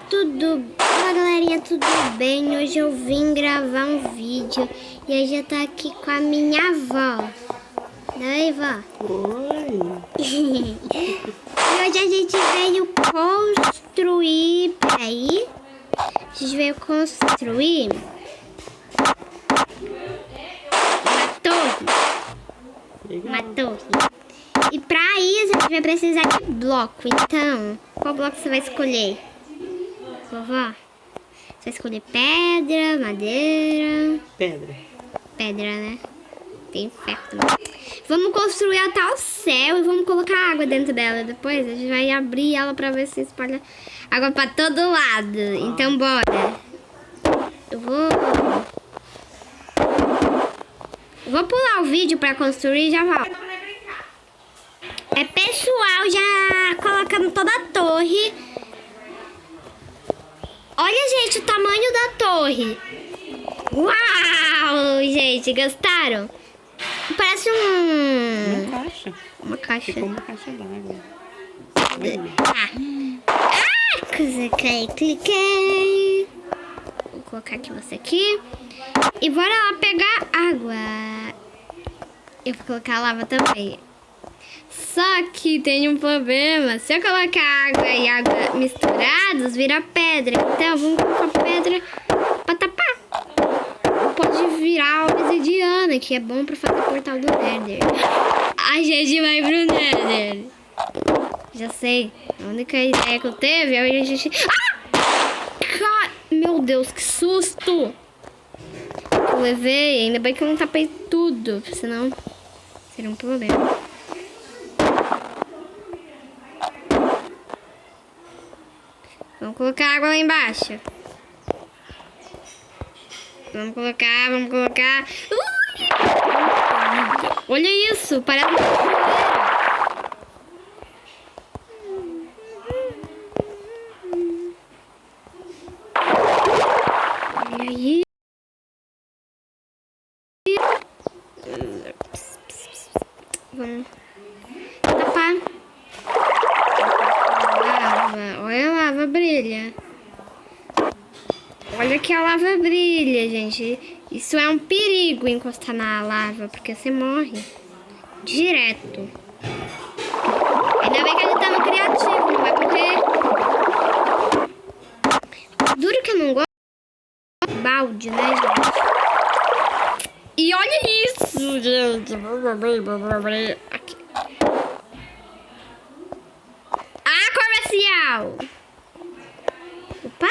Olá galerinha, tudo bem? Hoje eu vim gravar um vídeo e hoje eu tô aqui com a minha avó. Oi, vó. Oi. E hoje a gente veio construir... Peraí. A gente veio construir uma torre. E pra isso a gente vai precisar de bloco. Então, qual bloco você vai escolher? Vovó, você vai escolher pedra, madeira... Pedra, né? Tem ferro também. Vamos construir até o céu e vamos colocar água dentro dela. Depois a gente vai abrir ela pra ver se espalha água pra todo lado. Então, bora. Eu vou pular o vídeo pra construir e já volto. Pessoal, já colocando toda a torre. Olha, gente, o tamanho da torre. Uau, gente, gostaram? Parece uma caixa. Ficou uma caixa d'água. Cliquei. Vou colocar aqui você aqui. E bora lá pegar água. Eu vou colocar lava também. Só que tem um problema. Se eu colocar água e água misturados, vira pedra. Então vamos colocar pedra pra tapar. Pode virar obsidiana, que é bom pra fazer o portal do Nether. A gente vai pro Nether. Já sei. A única ideia que eu teve é a gente... Meu Deus, que susto! Eu levei. Ainda bem que eu não tapei tudo, senão seria um problema. Vamos colocar água lá embaixo. Vamos colocar. Olha isso, parece uma cachoeira. Olha aí. Vamos tapar. Olha a lava brilha. Olha que a lava brilha, gente. Isso é um perigo encostar na lava, porque você morre direto. Ainda bem que a gente tá no criativo, não vai morrer. Duro que eu não gosto de balde, né, gente? E olha isso, gente. Aqui. Comercial. Opa.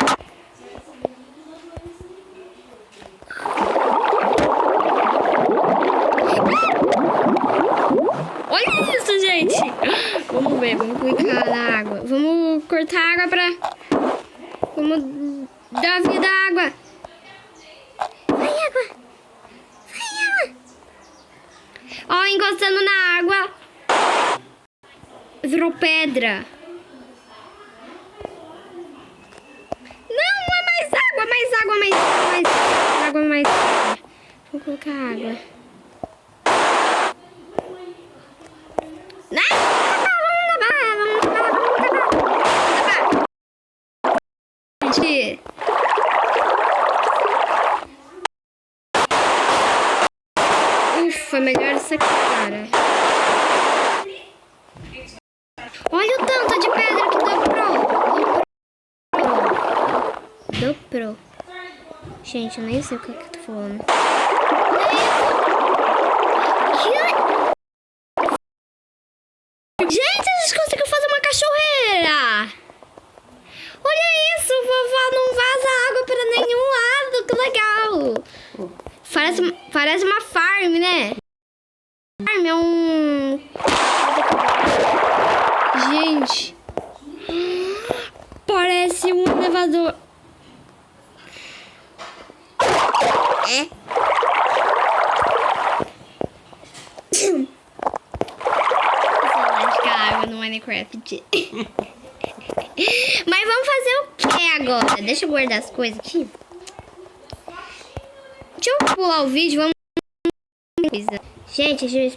Olha isso, gente. Vamos ver, vamos clicar na água. Vamos cortar a água pra... Vamos dar vida à água. Vai, água. Ó, encostando na água. Virou pedra. Mais água. Vou colocar água. Vamos gente. Ufa, melhor isso aqui, cara. Olha o tanto de pedra que dobrou. Gente, eu nem sei o que eu tô falando. Gente, a gente conseguiu fazer uma cachoeira. Olha isso, vovó, não vaza água pra nenhum lado. Que legal. Parece uma farm, né? Farm é um... Gente. Parece um elevador. Água no Minecraft. Mas vamos fazer o que agora? Deixa eu guardar as coisas aqui. Deixa eu pular o vídeo. Vamos. Gente,